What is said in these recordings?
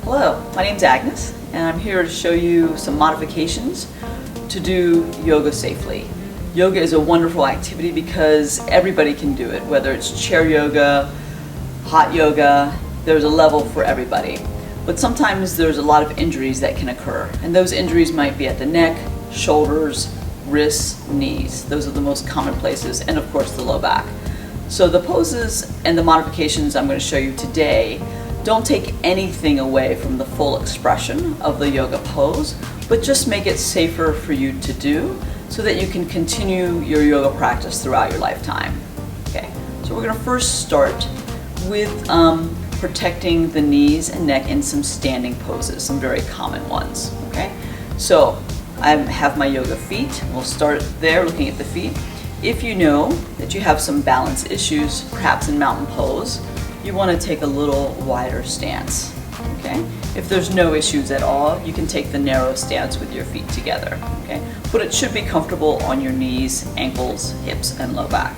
Hello, my name's Agnes, and I'm here to show you some modifications to do yoga safely. Yoga is a wonderful activity because everybody can do it, whether it's chair yoga, hot yoga, there's a level for everybody. But sometimes there's a lot of injuries that can occur, and those injuries might be at the neck, shoulders, wrists, knees. Those are the most common places, and of course the low back. So the poses and the modifications I'm going to show you today don't take anything away from the full expression of the yoga pose, but just make it safer for you to do so that you can continue your yoga practice throughout your lifetime. Okay, so we're going to first start with protecting the knees and neck in some standing poses, some very common ones. Okay, so I have my yoga feet. We'll start there looking at the feet. If you know that you have some balance issues, perhaps in mountain pose, you want to take a little wider stance. Okay? If there's no issues at all, you can take the narrow stance with your feet together. Okay? But it should be comfortable on your knees, ankles, hips, and low back.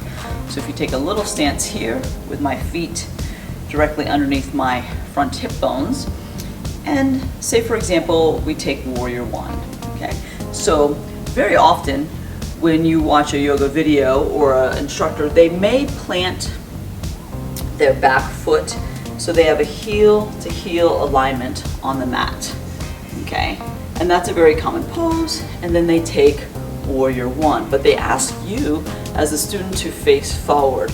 So if you take a little stance here with my feet directly underneath my front hip bones, and say for example we take warrior one. Okay? So very often when you watch a yoga video or an instructor, they may plant their back foot so they have a heel to heel alignment on the mat. Okay, and that's a very common pose, and then they take warrior one, but they ask you as a student to face forward.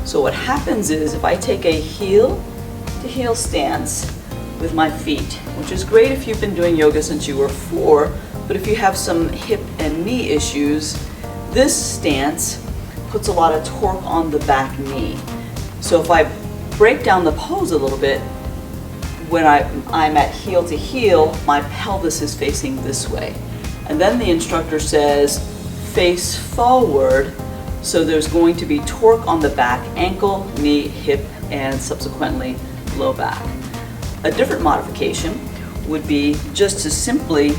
So what happens is if I take a heel to heel stance with my feet, which is great if you've been doing yoga since you were 4, but if you have some hip and knee issues, this stance puts a lot of torque on the back knee. So if I break down the pose a little bit, when I'm at heel to heel, my pelvis is facing this way. And then the instructor says, face forward, so there's going to be torque on the back, ankle, knee, hip, and subsequently low back. A different modification would be just to simply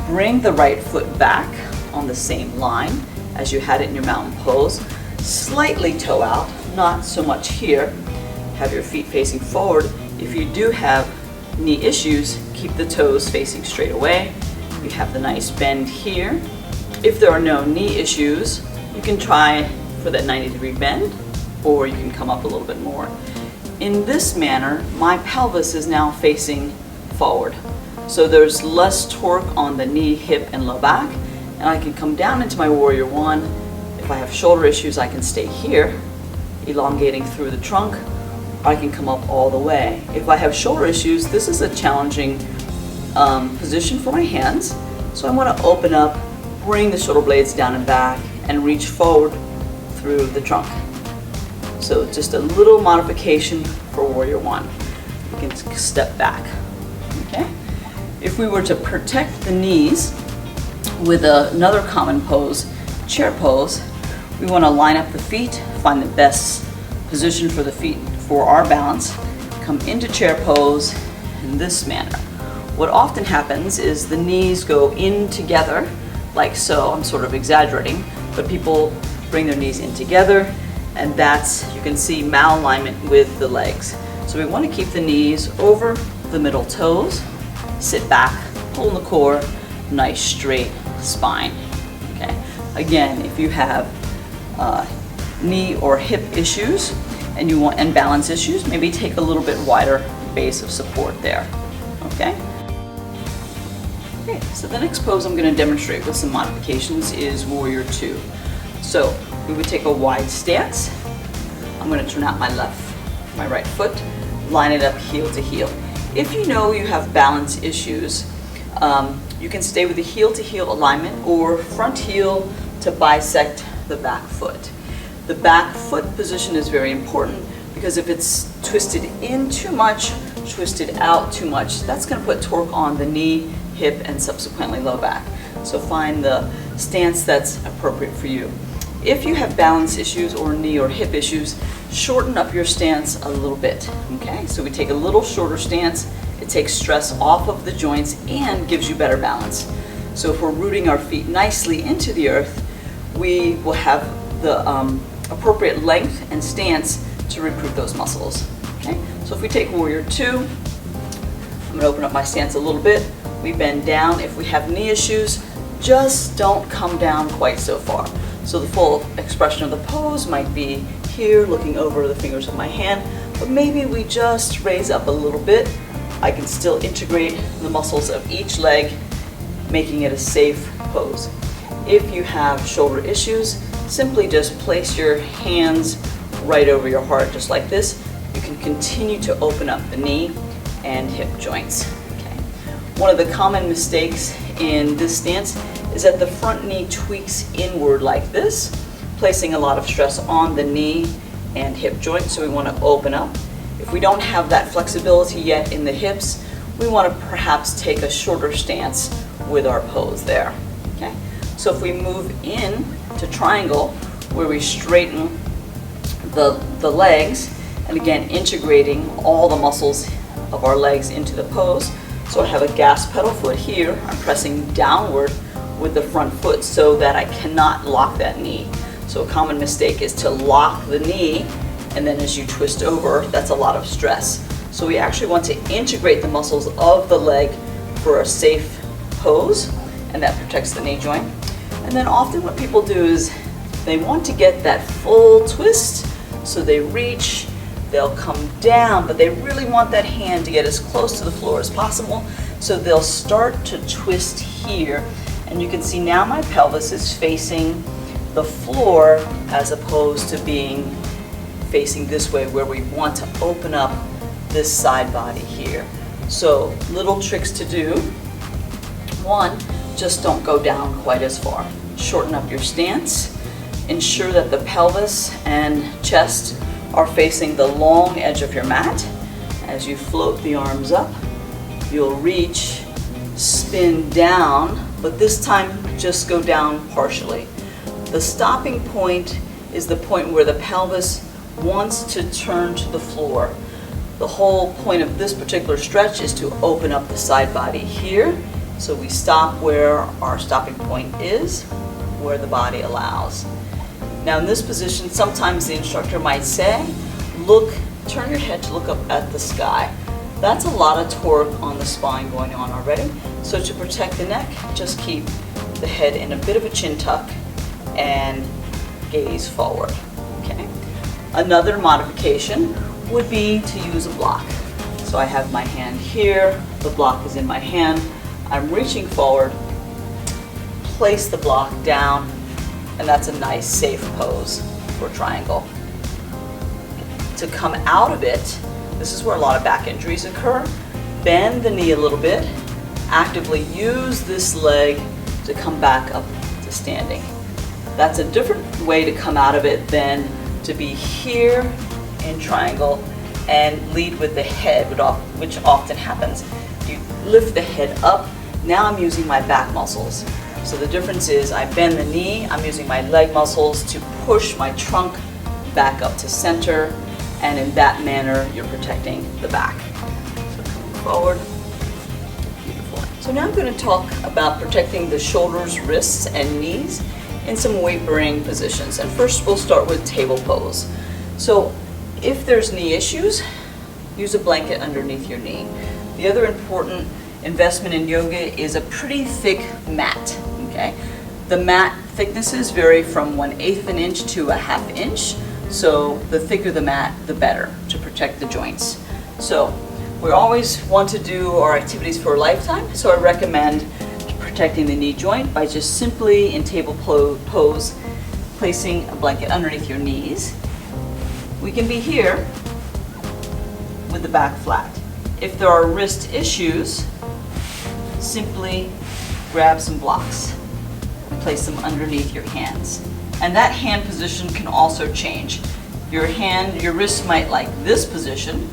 bring the right foot back on the same line as you had it in your mountain pose, slightly toe out, not so much here. Have your feet facing forward. If you do have knee issues, keep the toes facing straight away. You have the nice bend here. If there are no knee issues, you can try for that 90-degree bend, or you can come up a little bit more. In this manner, my pelvis is now facing forward. So there's less torque on the knee, hip, and low back, and I can come down into my warrior one. If I have shoulder issues, I can stay here, elongating through the trunk, or I can come up all the way. If I have shoulder issues, this is a challenging position for my hands. So I want to open up, bring the shoulder blades down and back, and reach forward through the trunk. So just a little modification for warrior one. You can step back. Okay? If we were to protect the knees with another common pose, chair pose, we want to line up the feet, find the best position for the feet for our balance, come into chair pose in this manner. What often happens is the knees go in together, like so. I'm sort of exaggerating, but people bring their knees in together, and that's, you can see, malalignment with the legs. So we want to keep the knees over the middle toes, sit back, pull in the core, nice straight spine. Okay. Again, if you have knee or hip issues and balance issues, maybe take a little bit wider base of support there. Okay. Okay. So the next pose I'm going to demonstrate with some modifications is warrior two. So we would take a wide stance. I'm going to turn out my right foot, line it up heel to heel. If you know you have balance issues, you can stay with the heel to heel alignment or front heel to bisect the back foot. The back foot position is very important because if it's twisted in too much, twisted out too much, that's going to put torque on the knee, hip, and subsequently low back. So find the stance that's appropriate for you. If you have balance issues or knee or hip issues, shorten up your stance a little bit. Okay, so we take a little shorter stance. It takes stress off of the joints and gives you better balance. So if we're rooting our feet nicely into the earth, we will have the appropriate length and stance to recruit those muscles. Okay, so if we take warrior two, I'm going to open up my stance a little bit. We bend down. If we have knee issues, just don't come down quite so far. So the full expression of the pose might be here, looking over the fingers of my hand, but maybe we just raise up a little bit. I can still integrate the muscles of each leg, making it a safe pose. If you have shoulder issues, simply just place your hands right over your heart, just like this. You can continue to open up the knee and hip joints. Okay. One of the common mistakes in this stance is that the front knee tweaks inward like this, placing a lot of stress on the knee and hip joint, so we want to open up. If we don't have that flexibility yet in the hips, we want to perhaps take a shorter stance with our pose there. Okay? So if we move in to triangle, where we straighten the legs, and again integrating all the muscles of our legs into the pose. So I have a gas pedal foot here, I'm pressing downward with the front foot so that I cannot lock that knee. So a common mistake is to lock the knee, and then as you twist over, that's a lot of stress. So we actually want to integrate the muscles of the leg for a safe pose, and that protects the knee joint. And then often what people do is they want to get that full twist, so they reach, they'll come down, but they really want that hand to get as close to the floor as possible, so they'll start to twist here. And you can see now my pelvis is facing the floor as opposed to being facing this way, where we want to open up this side body here. So little tricks to do. One, just don't go down quite as far. Shorten up your stance. Ensure that the pelvis and chest are facing the long edge of your mat. As you float the arms up, you'll reach, spin down, but this time just go down partially. The stopping point is the point where the pelvis wants to turn to the floor. The whole point of this particular stretch is to open up the side body here. So we stop where our stopping point is, where the body allows. Now in this position, sometimes the instructor might say, turn your head to look up at the sky. That's a lot of torque on the spine going on already. So to protect the neck, just keep the head in a bit of a chin tuck and gaze forward. Okay. Another modification would be to use a block. So I have my hand here, the block is in my hand, I'm reaching forward, place the block down, and that's a nice safe pose for triangle. To come out of it, this is where a lot of back injuries occur. Bend the knee a little bit, actively use this leg to come back up to standing. That's a different way to come out of it than to be here in triangle and lead with the head, which often happens. You lift the head up, now I'm using my back muscles. So the difference is I bend the knee, I'm using my leg muscles to push my trunk back up to center, and in that manner you're protecting the back. So coming forward, beautiful. So now I'm going to talk about protecting the shoulders, wrists, and knees in some weight-bearing positions. And first we'll start with table pose. So if there's knee issues, use a blanket underneath your knee. The other important investment in yoga is a pretty thick mat. Okay? The mat thicknesses vary from 1/8 of an inch to 1/2 inch. So the thicker the mat, the better to protect the joints. So we always want to do our activities for a lifetime, so I recommend protecting the knee joint by just simply in table pose placing a blanket underneath your knees. We can be here with the back flat. If there are wrist issues, simply grab some blocks and place them underneath your hands. And that hand position can also change. Your wrist might like this position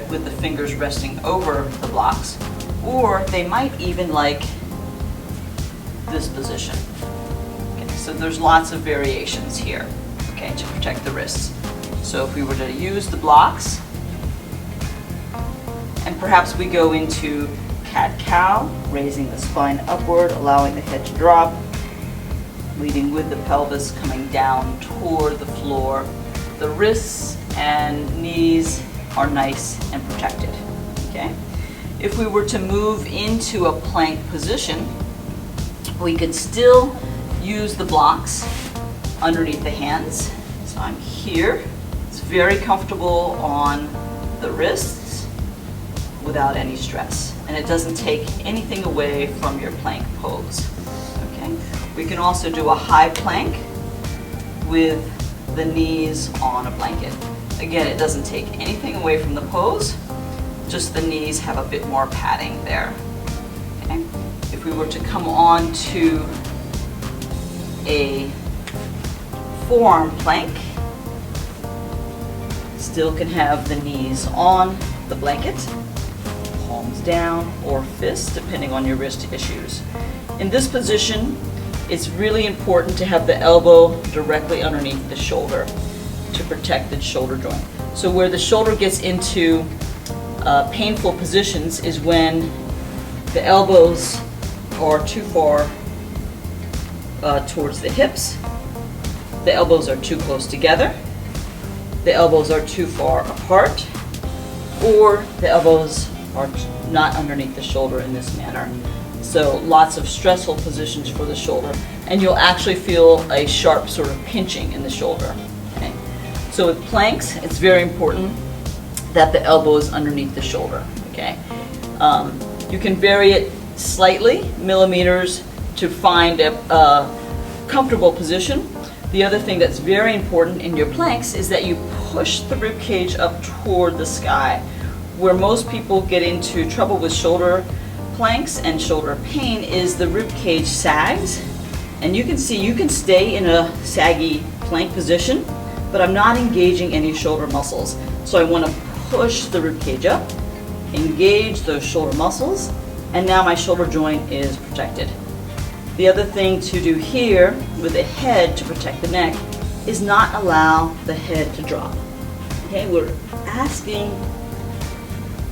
with the fingers resting over the blocks, or they might even like this position. Okay, so there's lots of variations here, okay, to protect the wrists. So if we were to use the blocks, and perhaps we go into cat-cow, raising the spine upward, allowing the head to drop. leading with the pelvis coming down toward the floor. The wrists and knees are nice and protected, okay? If we were to move into a plank position, we could still use the blocks underneath the hands. So I'm here. It's very comfortable on the wrists without any stress, and it doesn't take anything away from your plank pose, okay? We can also do a high plank with the knees on a blanket. Again, it doesn't take anything away from the pose, just the knees have a bit more padding there. Okay? If we were to come on to a forearm plank, still can have the knees on the blanket, palms down or fists, depending on your wrist issues. In this position, it's really important to have the elbow directly underneath the shoulder to protect the shoulder joint. So where the shoulder gets into painful positions is when the elbows are too far towards the hips, the elbows are too close together, the elbows are too far apart, or the elbows are not underneath the shoulder in this manner. So lots of stressful positions for the shoulder, and you'll actually feel a sharp sort of pinching in the shoulder. Okay? So with planks, it's very important that the elbow is underneath the shoulder. Okay? You can vary it slightly, millimeters, to find a comfortable position. The other thing that's very important in your planks is that you push the rib cage up toward the sky. Where most people get into trouble with shoulder planks and shoulder pain is the rib cage sags, and you can see you can stay in a saggy plank position, but I'm not engaging any shoulder muscles. So I want to push the rib cage up, engage those shoulder muscles, and now my shoulder joint is protected. The other thing to do here with the head to protect the neck is not allow the head to drop. Okay, we're asking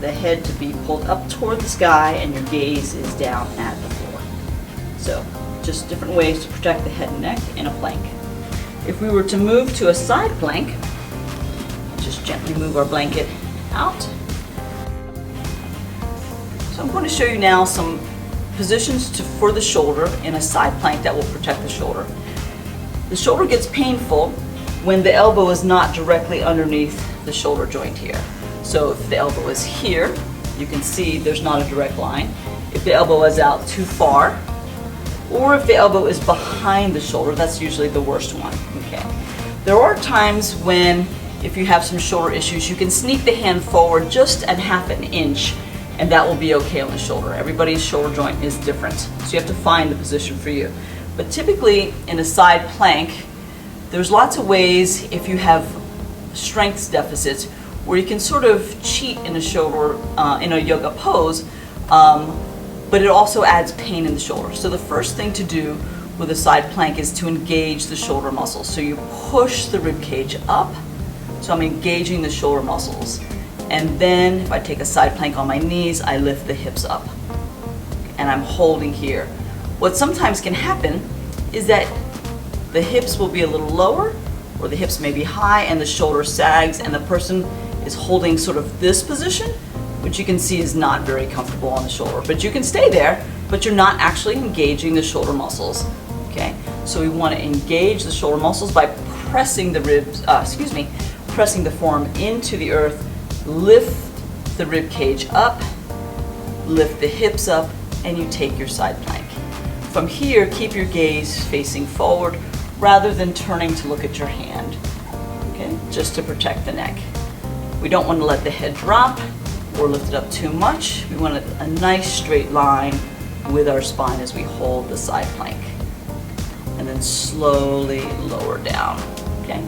the head to be pulled up toward the sky and your gaze is down at the floor. So just different ways to protect the head and neck in a plank. If we were to move to a side plank, just gently move our blanket out. So I'm going to show you now some positions for the shoulder in a side plank that will protect the shoulder. The shoulder gets painful when the elbow is not directly underneath the shoulder joint here. So if the elbow is here, you can see there's not a direct line. If the elbow is out too far, or if the elbow is behind the shoulder, that's usually the worst one. Okay. There are times when, if you have some shoulder issues, you can sneak the hand forward just a half an inch, and that will be okay on the shoulder. Everybody's shoulder joint is different, so you have to find the position for you. But typically, in a side plank, there's lots of ways, if you have strength deficits, where you can sort of cheat in a shoulder, in a yoga pose, but it also adds pain in the shoulder. So the first thing to do with a side plank is to engage the shoulder muscles. So you push the rib cage up, so I'm engaging the shoulder muscles. And then if I take a side plank on my knees, I lift the hips up. And I'm holding here. What sometimes can happen is that the hips will be a little lower, or the hips may be high and the shoulder sags and the person is holding sort of this position, which you can see is not very comfortable on the shoulder. But you can stay there, but you're not actually engaging the shoulder muscles. Okay? So we want to engage the shoulder muscles by pressing the ribs, pressing the forearm into the earth, lift the rib cage up, lift the hips up, and you take your side plank. From here, keep your gaze facing forward rather than turning to look at your hand, okay? Just to protect the neck. We don't want to let the head drop or lift it up too much. We want a nice straight line with our spine as we hold the side plank. And then slowly lower down, okay?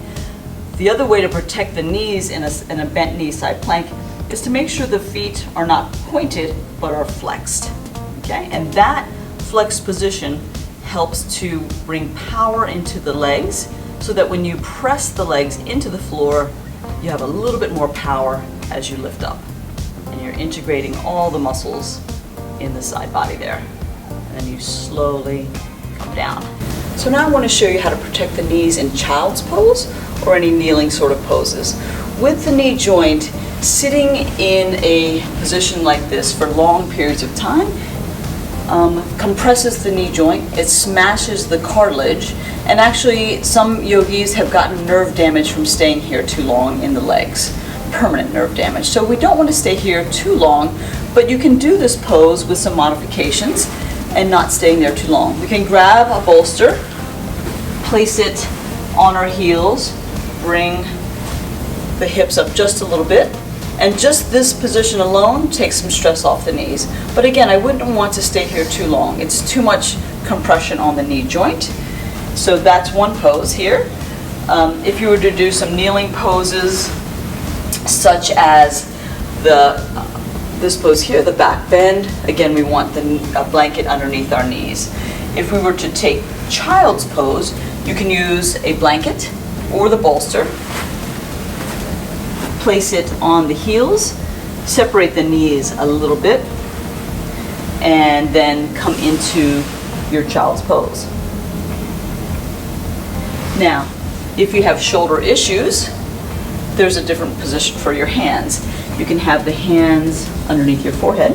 The other way to protect the knees in a bent knee side plank is to make sure the feet are not pointed but are flexed, okay? And that flexed position helps to bring power into the legs so that when you press the legs into the floor, you have a little bit more power as you lift up. And you're integrating all the muscles in the side body there. And then you slowly come down. So now I want to show you how to protect the knees in child's pose or any kneeling sort of poses. With the knee joint, sitting in a position like this for long periods of time compresses the knee joint, it smashes the cartilage, and actually some yogis have gotten nerve damage from staying here too long in the legs, permanent nerve damage. So we don't want to stay here too long, but you can do this pose with some modifications and not staying there too long. We can grab a bolster, place it on our heels, bring the hips up just a little bit, and just this position alone takes some stress off the knees. But again, I wouldn't want to stay here too long. It's too much compression on the knee joint. So that's one pose here. If you were to do some kneeling poses, such as this pose here, the back bend, again, we want a blanket underneath our knees. If we were to take child's pose, you can use a blanket or the bolster, place it on the heels, separate the knees a little bit, and then come into your child's pose. Now, if you have shoulder issues, there's a different position for your hands. You can have the hands underneath your forehead,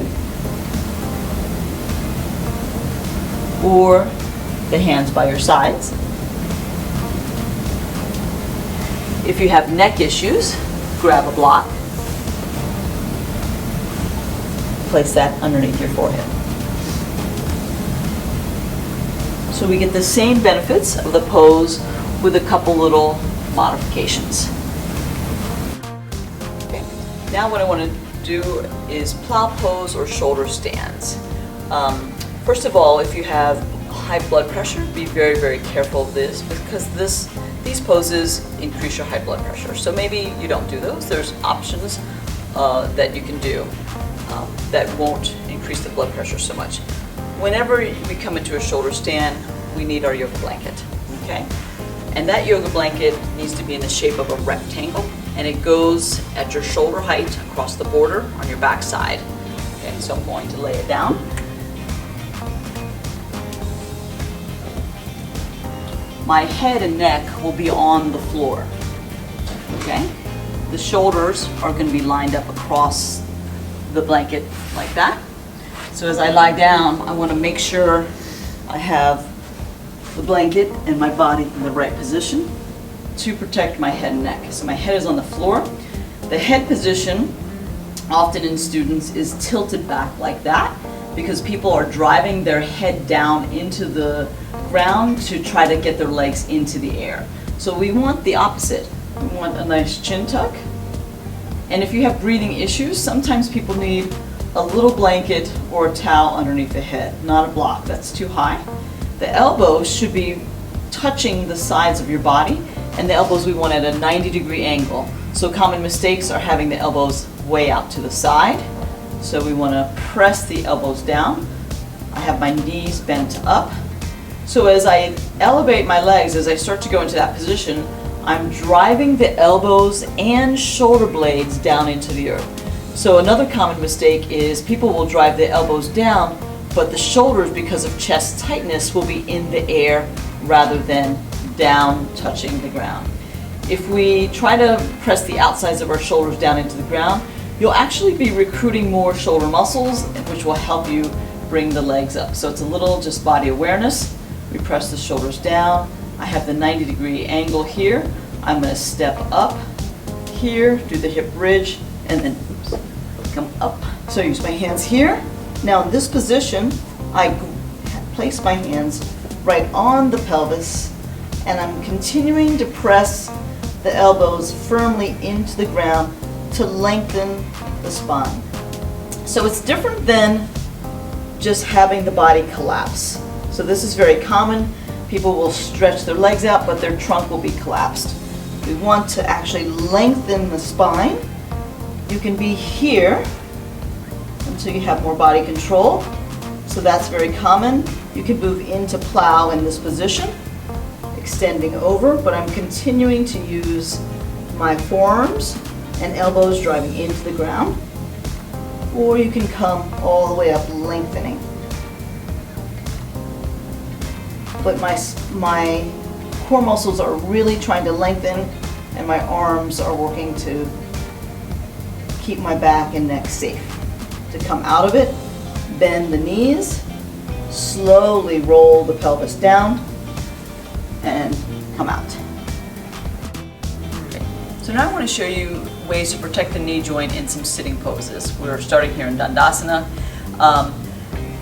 or the hands by your sides. If you have neck issues, grab a block, place that underneath your forehead. So we get the same benefits of the pose with a couple little modifications. Okay. Now what I want to do is plow pose or shoulder stands. First of all, if you have high blood pressure, be very, very careful of this, because these poses increase your high blood pressure. So maybe you don't do those. There's options that you can do that won't increase the blood pressure so much. Whenever we come into a shoulder stand, we need our yoga blanket, okay? And that yoga blanket needs to be in the shape of a rectangle, and it goes at your shoulder height across the border on your back side. Okay, so I'm going to lay it down. My head and neck will be on the floor, okay? The shoulders are going to be lined up across the blanket like that. So as I lie down, I want to make sure I have the blanket and my body in the right position to protect my head and neck. So my head is on the floor. The head position, often in students, is tilted back like that because people are driving their head down into the ground to try to get their legs into the air. So we want the opposite. We want a nice chin tuck. And if you have breathing issues, sometimes people need a little blanket or a towel underneath the head, not a block, that's too high. The elbows should be touching the sides of your body, and the elbows we want at a 90-degree angle. So common mistakes are having the elbows way out to the side. So we want to press the elbows down. I have my knees bent up. So as I elevate my legs, as I start to go into that position, I'm driving the elbows and shoulder blades down into the earth. So another common mistake is people will drive the elbows down, but the shoulders, because of chest tightness, will be in the air rather than down touching the ground. If we try to press the outsides of our shoulders down into the ground, you'll actually be recruiting more shoulder muscles, which will help you bring the legs up. So it's a little just body awareness. We press the shoulders down. I have the 90-degree angle here. I'm going to step up here, do the hip bridge, and then come up. So I use my hands here. Now in this position, I place my hands right on the pelvis, and I'm continuing to press the elbows firmly into the ground to lengthen the spine. So it's different than just having the body collapse. So this is very common. People will stretch their legs out, but their trunk will be collapsed. We want to actually lengthen the spine. You can be here until you have more body control. So that's very common. You can move into plow in this position, extending over, but I'm continuing to use my forearms and elbows driving into the ground. Or you can come all the way up, lengthening. but my core muscles are really trying to lengthen, and my arms are working to keep my back and neck safe. To come out of it, bend the knees, slowly roll the pelvis down, and come out. Okay. So now I want to show you ways to protect the knee joint in some sitting poses. We're starting here in Dandasana.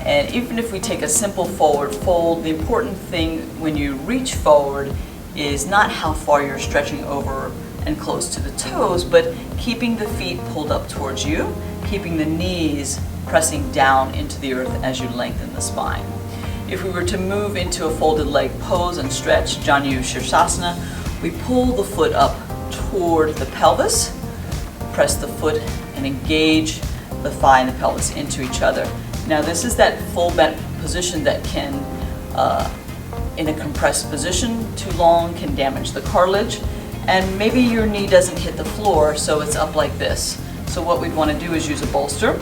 And even if we take a simple forward fold, the important thing when you reach forward is not how far you're stretching over and close to the toes, but keeping the feet pulled up towards you, keeping the knees pressing down into the earth as you lengthen the spine. If we were to move into a folded leg pose and stretch, Janu Shirsasana, we pull the foot up toward the pelvis, press the foot and engage the thigh and the pelvis into each other. Now this is that full bent position that can, in a compressed position too long, can damage the cartilage, and maybe your knee doesn't hit the floor, so it's up like this. So what we'd want to do is use a bolster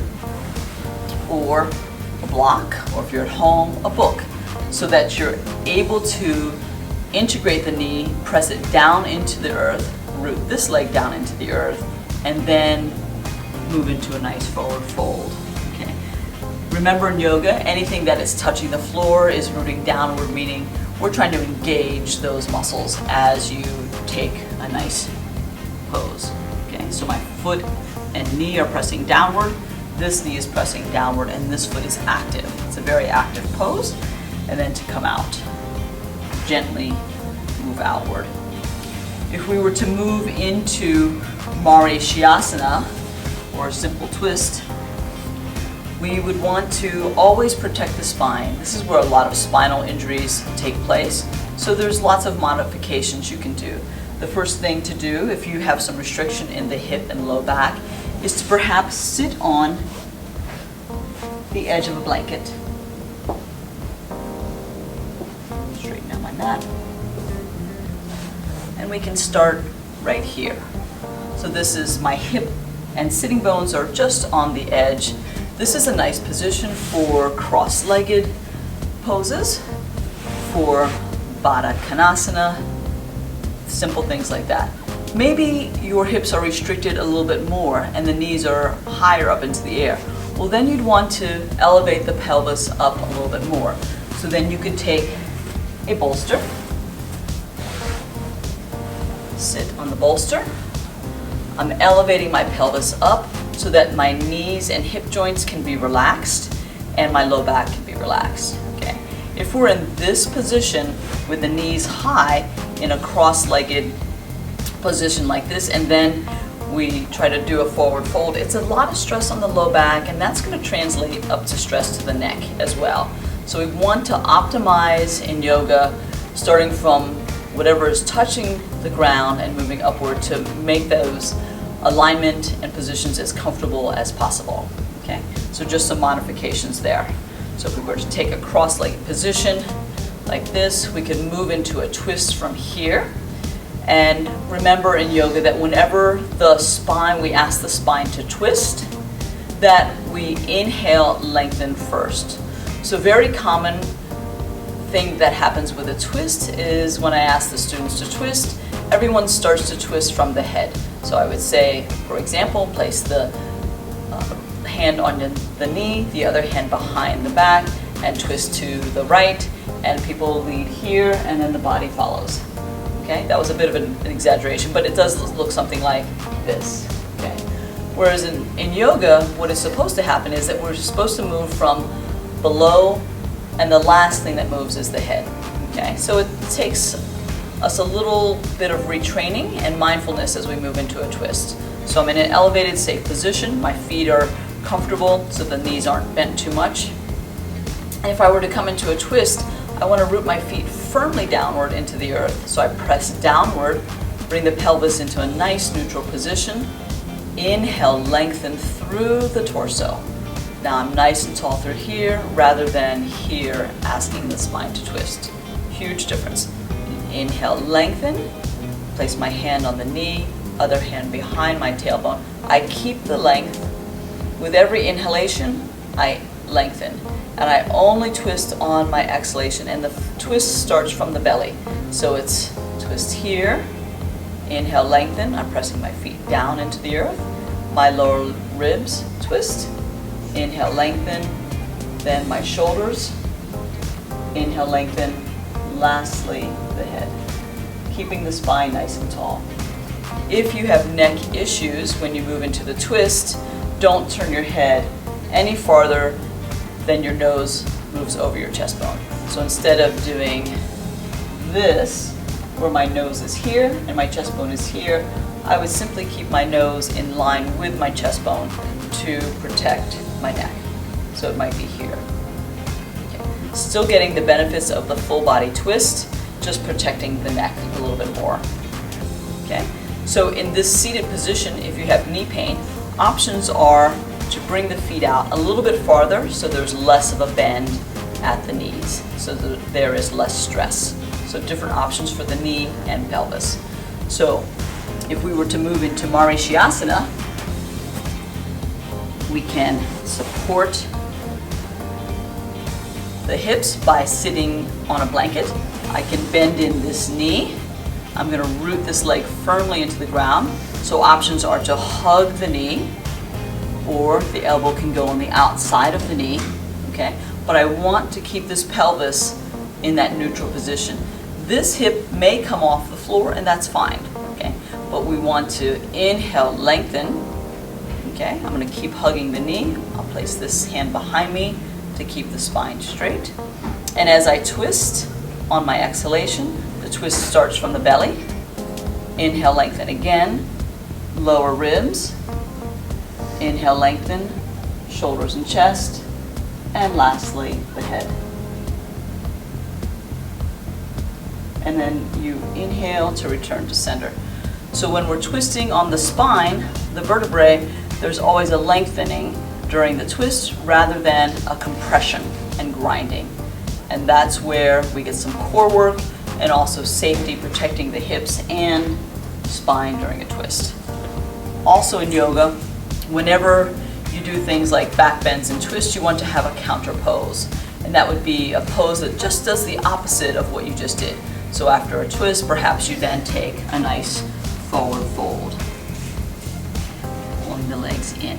or a block, or if you're at home, a book, so that you're able to integrate the knee, press it down into the earth, root this leg down into the earth, and then move into a nice forward fold. Okay. Remember in yoga, anything that is touching the floor is rooting downward, meaning we're trying to engage those muscles as you take a nice pose. Okay, so my foot and knee are pressing downward, this knee is pressing downward, and this foot is active. It's a very active pose. And then to come out, gently move outward. If we were to move into Marichyasana, or a simple twist, we would want to always protect the spine. This is where a lot of spinal injuries take place. So there's lots of modifications you can do. The first thing to do, if you have some restriction in the hip and low back, is to perhaps sit on the edge of a blanket. Straighten out my mat. And we can start right here. So this is my hip and sitting bones are just on the edge. This is a nice position for cross-legged poses, for Baddha Konasana, simple things like that. Maybe your hips are restricted a little bit more and the knees are higher up into the air. Well, then you'd want to elevate the pelvis up a little bit more. So then you could take a bolster, sit on the bolster. I'm elevating my pelvis up so that my knees and hip joints can be relaxed and my low back can be relaxed. Okay. If we're in this position with the knees high in a cross-legged position like this, and then we try to do a forward fold, it's a lot of stress on the low back, and that's going to translate up to stress to the neck as well. So we want to optimize in yoga, starting from whatever is touching the ground and moving upward to make those alignment and positions as comfortable as possible. Okay, so just some modifications there. So if we were to take a cross-legged position like this, we can move into a twist from here. And remember in yoga that whenever we ask the spine to twist, that we inhale, lengthen first. So very common thing that happens with a twist is when I ask the students to twist, everyone starts to twist from the head. So I would say, for example, place the hand on the knee, the other hand behind the back, and twist to the right, and people lead here, and then the body follows. Okay, that was a bit of an exaggeration, but it does look something like this. Okay, whereas in yoga, what is supposed to happen is that we're supposed to move from below, and the last thing that moves is the head. Okay, so it takes us a little bit of retraining and mindfulness as we move into a twist. So I'm in an elevated, safe position. My feet are comfortable so the knees aren't bent too much. And if I were to come into a twist, I want to root my feet firmly downward into the earth. So I press downward, bring the pelvis into a nice neutral position. Inhale, lengthen through the torso. Now I'm nice and tall through here rather than here asking the spine to twist. Huge difference. Inhale, lengthen, place my hand on the knee, other hand behind my tailbone. I keep the length. With every inhalation, I lengthen. and I only twist on my exhalation, and the twist starts from the belly. So it's twist here, inhale, lengthen, I'm pressing my feet down into the earth, my lower ribs twist, inhale, lengthen, then my shoulders, inhale, lengthen, lastly the head, keeping the spine nice and tall. If you have neck issues when you move into the twist, don't turn your head any farther than your nose moves over your chest bone. So instead of doing this, where my nose is here and my chest bone is here, I would simply keep my nose in line with my chest bone to protect my neck. So it might be here. Okay. Still getting the benefits of the full body twist, just protecting the neck a little bit more. Okay. So in this seated position, if you have knee pain, options are to bring the feet out a little bit farther so there's less of a bend at the knees, so that there is less stress. So different options for the knee and pelvis. So if we were to move into Marishyasana, we can support the hips by sitting on a blanket. I can bend in this knee. I'm going to root this leg firmly into the ground. So options are to hug the knee, or the elbow can go on the outside of the knee, okay? But I want to keep this pelvis in that neutral position. This hip may come off the floor, and that's fine, okay? But we want to inhale, lengthen, okay? I'm going to keep hugging the knee. I'll place this hand behind me to keep the spine straight. And as I twist on my exhalation, the twist starts from the belly. Inhale, lengthen again, lower ribs. Inhale, lengthen, shoulders and chest, and lastly, the head. And then you inhale to return to center. So when we're twisting on the spine, the vertebrae, there's always a lengthening during the twist rather than a compression and grinding. And that's where we get some core work and also safety, protecting the hips and spine during a twist. Also in yoga, whenever you do things like back bends and twists, you want to have a counter pose. And that would be a pose that just does the opposite of what you just did. So after a twist, perhaps you then take a nice forward fold, pulling the legs in.